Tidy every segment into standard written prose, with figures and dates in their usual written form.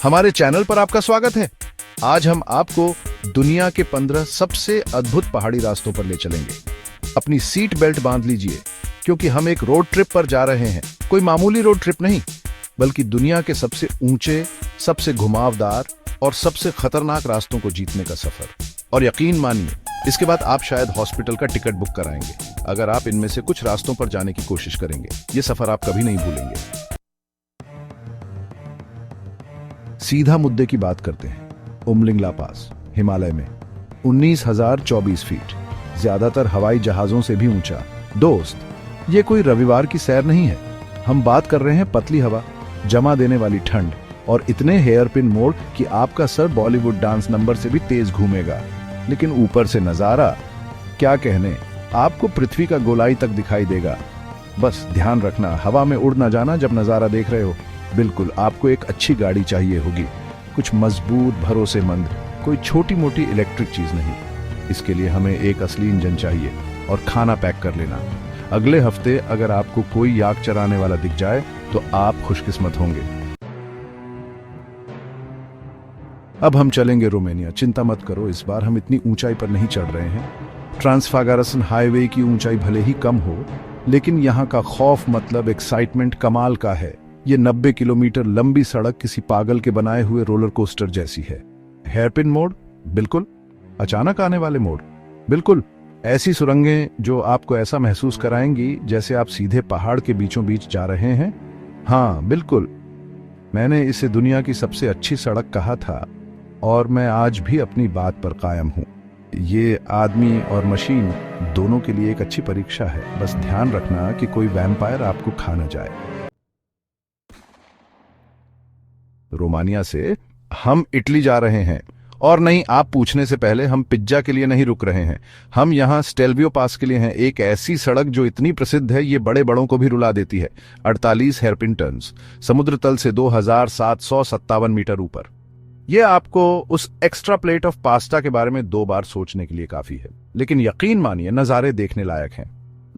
हमारे चैनल पर आपका स्वागत है। आज हम आपको दुनिया के 15 सबसे अद्भुत पहाड़ी रास्तों पर ले चलेंगे। अपनी सीट बेल्ट बांध लीजिए, क्योंकि हम एक रोड ट्रिप पर जा रहे हैं। कोई मामूली रोड ट्रिप नहीं, बल्कि दुनिया के सबसे ऊंचे, सबसे घुमावदार और सबसे खतरनाक रास्तों को जीतने का सफर। और यकीन मानिए, इसके बाद आप शायद हॉस्पिटल का टिकट बुक कराएंगे, अगर आप इनमें से कुछ रास्तों पर जाने की कोशिश करेंगे। ये सफर आप कभी नहीं भूलेंगे। सीधा मुद्दे की बात करते हैं। उमलिंग ला पास, हिमालय में 19,024 फीट, ज्यादातर हवाई जहाजों से भी ऊंचा। दोस्त, ये कोई रविवार की सैर नहीं है। हम बात कर रहे हैं पतली हवा, जमा देने वाली ठंड और इतने हेयरपिन मोड़ कि आपका सर बॉलीवुड डांस नंबर से भी तेज घूमेगा। लेकिन ऊपर से नजारा, क्या कहने, आपको पृथ्वी का गोलाई तक दिखाई देगा। बस ध्यान रखना, हवा में उड़ ना जाना जब नजारा देख रहे हो। बिल्कुल, आपको एक अच्छी गाड़ी चाहिए होगी, कुछ मजबूत, भरोसेमंद, कोई छोटी मोटी इलेक्ट्रिक चीज नहीं। इसके लिए हमें एक असली इंजन चाहिए और खाना पैक कर लेना। अगले हफ्ते अगर आपको कोई याक चराने वाला दिख जाए तो आप खुशकिस्मत होंगे। अब हम चलेंगे रोमानिया। चिंता मत करो, इस बार हम इतनी ऊंचाई पर नहीं चढ़ रहे हैं। ट्रांसफागारसन हाईवे की ऊंचाई भले ही कम हो, लेकिन यहाँ का खौफ मतलब एक्साइटमेंट कमाल का है। ये 90 किलोमीटर लंबी सड़क किसी पागल के बनाए हुए रोलर कोस्टर जैसी है। हेयरपिन मोड़, बिल्कुल। अचानक आने वाले मोड़, बिल्कुल। ऐसी सुरंगें जो आपको ऐसा महसूस कराएंगी जैसे आप सीधे पहाड़ के बीचों बीच जा रहे हैं। हाँ, बिल्कुल, मैंने इसे दुनिया की सबसे अच्छी सड़क कहा था और मैं आज भी अपनी बात पर कायम हूं। ये आदमी और मशीन दोनों के लिए एक अच्छी परीक्षा है। बस ध्यान रखना कि कोई वैम्पायर आपको खा न जाए। रोमानिया से हम इटली जा रहे हैं, और नहीं, आप पूछने से पहले, हम पिज्जा के लिए नहीं रुक रहे हैं। हम यहाँ स्टेल्वियो पास के लिए हैं, एक ऐसी सड़क जो इतनी प्रसिद्ध है ये बड़े बड़ों को भी रुला देती है। 48 हेयरपिन टर्न्स, समुद्र तल से 2,757 मीटर ऊपर। यह आपको उस एक्स्ट्रा प्लेट ऑफ पास्ता के बारे में 2 बार सोचने के लिए काफी है। लेकिन यकीन मानिए, नजारे देखने लायक हैं।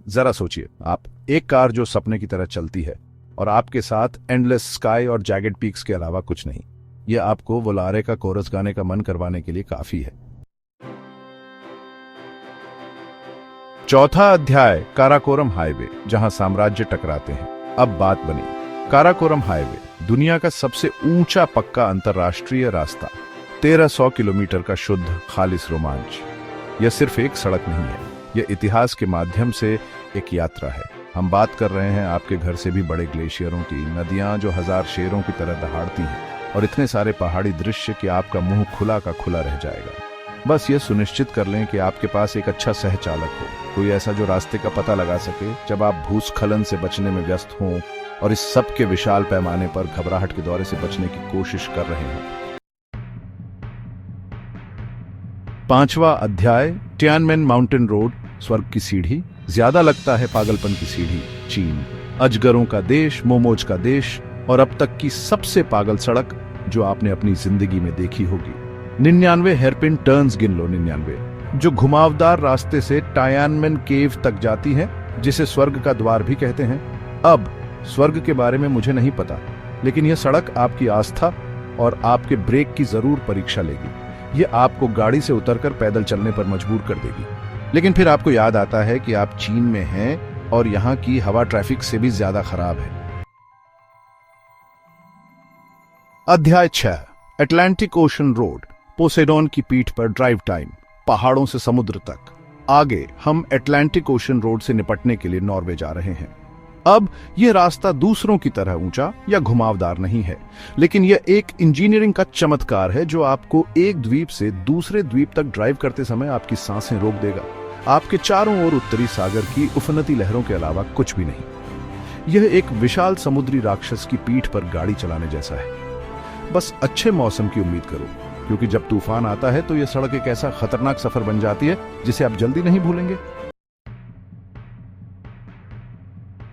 जरा सोचिए, आप एक कार जो सपने की तरह चलती है और आपके साथ एंडलेस स्काई और जैगेड पीक्स के अलावा कुछ नहीं। यह आपको वोलारे का कोरस गाने का मन करवाने के लिए काफी है। चौथा अध्याय, काराकोरम हाईवे, जहां साम्राज्य टकराते हैं। अब बात बनी। काराकोरम हाईवे दुनिया का सबसे ऊंचा पक्का अंतरराष्ट्रीय रास्ता, 1300 किलोमीटर का शुद्ध खालिस रोमांच। यह सिर्फ एक सड़क नहीं है, यह इतिहास के माध्यम से एक यात्रा है। हम बात कर रहे हैं आपके घर से भी बड़े ग्लेशियरों की, नदियां जो 1000 शेरों की तरह दहाड़ती हैं, और इतने सारे पहाड़ी दृश्य कि आपका मुंह खुला का खुला रह जाएगा। बस ये सुनिश्चित कर लें कि आपके पास एक अच्छा सहचालक हो, कोई ऐसा जो रास्ते का पता लगा सके जब आप भूस्खलन से बचने में व्यस्त हों और इस सब के विशाल पैमाने पर घबराहट के दौरे से बचने की कोशिश कर रहे हों। 5वां अध्याय, टियानमेन माउंटेन रोड, स्वर्ग की सीढ़ी, ज्यादा लगता है पागलपन की सीढ़ी। चीन, अजगरों का देश, मोमोज का देश, और अब तक की सबसे पागल सड़क जो आपने अपनी जिंदगी में देखी होगी। 99 हेयरपिन टर्न्स गिन लो, 99, जो घुमावदार रास्ते से टायानमेन केव तक जाती है, जिसे स्वर्ग का द्वार भी कहते हैं। अब स्वर्ग के बारे में मुझे नहीं पता, लेकिन यह सड़क आपकी आस्था और आपके ब्रेक की जरूर परीक्षा लेगी। यह आपको गाड़ी से उतरकर पैदल चलने पर मजबूर कर देगी। लेकिन फिर आपको याद आता है कि आप चीन में हैं और यहां की हवा ट्रैफिक से भी ज्यादा खराब है। अध्याय 6, अटलांटिक ओशन रोड, पोसेडोन की पीठ पर ड्राइव टाइम, पहाड़ों से समुद्र तक। आगे हम अटलांटिक ओशन रोड से निपटने के लिए नॉर्वे जा रहे हैं। अब यह रास्ता दूसरों की तरह ऊंचा या घुमावदार नहीं है, लेकिन यह एक इंजीनियरिंग का चमत्कार है जो आपको एक द्वीप से दूसरे द्वीप तक ड्राइव करते समय आपकी सांसें रोक देगा। आपके चारों ओर उत्तरी सागर की उफनती लहरों के अलावा कुछ भी नहीं। यह एक विशाल समुद्री राक्षस की पीठ पर गाड़ी चलाने जैसा है। बस अच्छे मौसम की उम्मीद करो, क्योंकि जब तूफान आता है तो यह सड़क एक ऐसा खतरनाक सफर बन जाती है जिसे आप जल्दी नहीं भूलेंगे।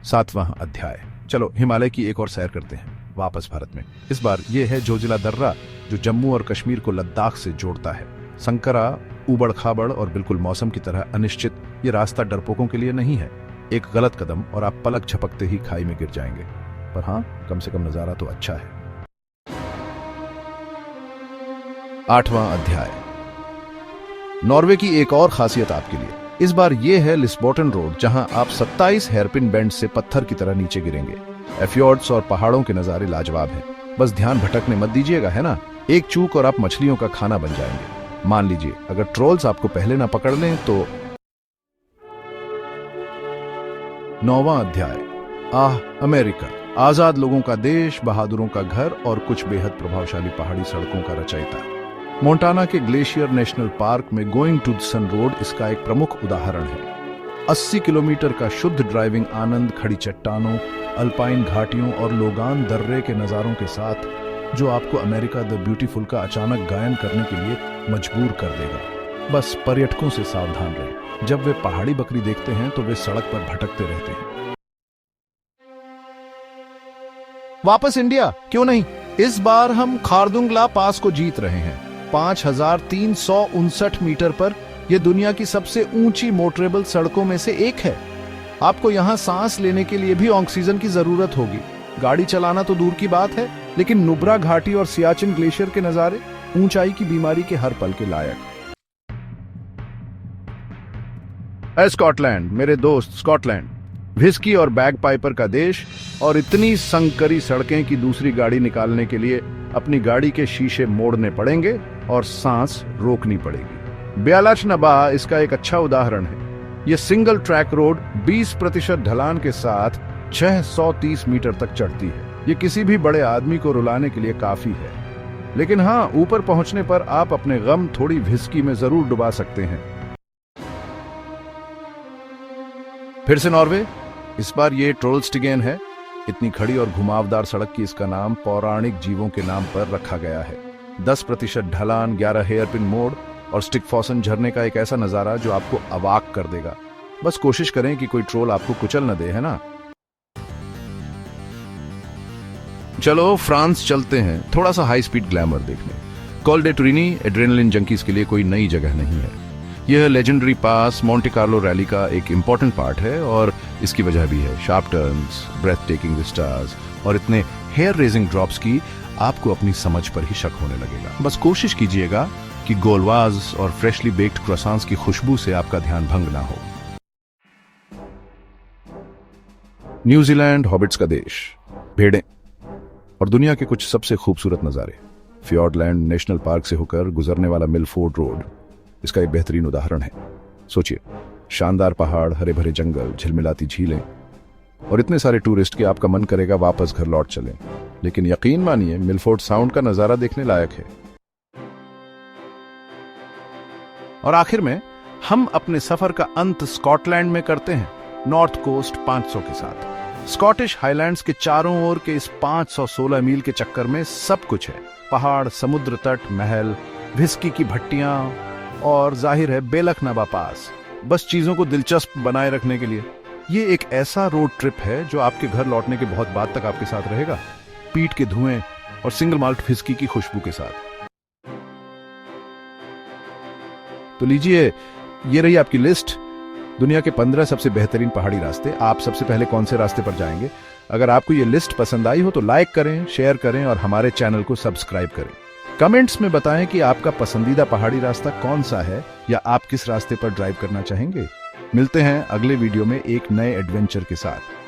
7वां अध्याय, चलो हिमालय की एक और सैर करते हैं, वापस भारत में। इस बार यह है जोजिला दर्रा, जो जम्मू और कश्मीर को लद्दाख से जोड़ता है। संकरा, उबड़ खाबड़ और बिल्कुल मौसम की तरह अनिश्चित, ये रास्ता डरपोकों के लिए नहीं है। एक गलत कदम और आप पलक झपकते ही खाई में गिर जाएंगे। पर हाँ, कम से कम नजारा तो अच्छा है। 8वां अध्याय। नॉर्वे की एक और खासियत आपके लिए इस बार यह है लिस्बोटन रोड, जहां आप 27 हेयरपिन बेंड से पत्थर की तरह नीचे गिरेंगे। एफियोर्ड्स और पहाड़ों के नजारे लाजवाब हैं। बस ध्यान भटकने मत दीजिएगा, है ना? एक चूक और आप मछलियों का खाना बन जाएंगे। मान लीजिए अगर ट्रोल्स आपको पहले ना पकड़ लें तो। 9वां अध्याय। अमेरिका, आजाद लोगों का देश, बहादुरों का घर और कुछ बेहद प्रभावशाली पहाड़ी सड़कों का रचयिता। मोंटाना के ग्लेशियर नेशनल पार्क में going to the sun road इसका एक प्रमुख उदाहरण है। 80 किलोमीटर का शुद्ध ड्राइविंग आनंद खड़ी चट्टानों, अल्पाइन घाटियों और लोगान दर्रे के नज़ारों के साथ, जो आपको अमेरिका द ब्यूटीफुल का अचानक गायन करने के लिए मजबूर कर देगा। बस पर्यटकों से सावधान रहें। जब वे पहाड़ी बकरी देखते हैं तो वे सड़क पर भटकते रहते हैं। वापस इंडिया क्यों नहीं? इस बार हम खारदुंगला पास को जीत रहे हैं। 5359 मीटर पर यह दुनिया की सबसे ऊंची मोटरेबल सड़कों में से एक है। आपको यहां सांस लेने के लिए भी ऑक्सीजन की जरूरत होगी। गाड़ी चलाना तो दूर की बात है, लेकिन नुब्रा घाटी और सियाचिन ग्लेशियर के नजारे ऊंचाई की बीमारी के हर पल के लायक। स्कॉटलैंड, मेरे दोस्त, स्कॉटलैंड व्हिस्की और बैगपाइपर का देश और इतनी संकरी सड़कें कि दूसरी गाड़ी निकालने के लिए अपनी गाड़ी के शीशे मोड़ने पड़ेंगे और सांस रोकनी पड़ेगी। ब्यालाचनाबा इसका एक अच्छा उदाहरण है। यह सिंगल ट्रैक रोड 20% ढलान के साथ 630 मीटर तक चढ़ती है। यह किसी भी बड़े आदमी को रुलाने के लिए काफी है। लेकिन हाँ, ऊपर पहुंचने पर आप अपने गम थोड़ी व्हिस्की में जरूर डुबा सकते हैं। फिर से नॉर्वे। इस बार ये ट्रोल्स्टिगेन है। इतनी खड़ी और घुमावदार सड़क की इसका नाम पौराणिक जीवों के नाम पर रखा गया है। 10% ढलान, 11 हेयरपिन मोड़ और स्टिकफॉसन झरने का एक ऐसा नजारा जो आपको अवाक कर देगा। बस कोशिश करें कि कोई ट्रोल आपको कुचल न दे, है ना? चलो फ्रांस चलते हैं, थोड़ा सा हाई स्पीड ग्लैमर देखने। कॉल डे टुरिनी एड्रेनलिन जंकीज के लिए कोई नई जगह नहीं है। यह लेजेंडरी पास मोंटे कार्लो रैली का एक इंपॉर्टेंट पार्ट है और इसकी वजह भी है। Sharp turns, breathtaking vistas और इतने हेयर रेजिंग ड्रॉप्स की आपको अपनी समझ पर ही शक होने लगेगा। बस कोशिश कीजिएगा कि गोलवाज और फ्रेशली बेक्ड क्रोसांस की खुशबू से आपका ध्यान भंग ना हो। न्यूजीलैंड, हॉबिट्स का देश, भेड़ें और दुनिया के कुछ सबसे खूबसूरत नजारे। फियोर्डलैंड नेशनल पार्क से होकर गुजरने वाला मिलफोर्ड रोड इसका एक बेहतरीन उदाहरण है। सोचिए, शानदार पहाड़, हरे भरे जंगल, झिलमिलाती झीलें और इतने सारे टूरिस्ट कि आपका मन करेगा वापस घर लौट चलें। लेकिन यकीन मानिए, मिलफोर्ड साउंड का नजारा देखने लायक है। और आखिर में हम अपने सफर का अंत स्कॉटलैंड में करते हैं, नॉर्थ कोस्ट 500 के साथ। स्कॉटिश हाईलैंड्स के चारों ओर के इस 516 मील के चक्कर में सब कुछ है। पहाड़, समुद्र तट, महल, व्हिस्की की भट्टियां और जाहिर है बेलखनाबा पास। बस चीजों को दिलचस्प बनाए रखने के लिए ये एक ऐसा रोड ट्रिप है जो आपके घर लौटने के बहुत बाद तक आपके साथ रहेगा, पीठ के धुएं और सिंगल माल्ट व्हिस्की की खुशबू के साथ। तो लीजिए, ये रही आपकी लिस्ट, दुनिया के 15 सबसे बेहतरीन पहाड़ी रास्ते। आप सबसे पहले कौन से रास्ते पर जाएंगे? अगर आपको ये लिस्ट पसंद आई हो तो लाइक करें, शेयर करें और हमारे चैनल को सब्सक्राइब करें। कमेंट्स में बताएं कि आपका पसंदीदा पहाड़ी रास्ता कौन सा है या आप किस रास्ते पर ड्राइव करना चाहेंगे। मिलते हैं अगले वीडियो में एक नए एडवेंचर के साथ।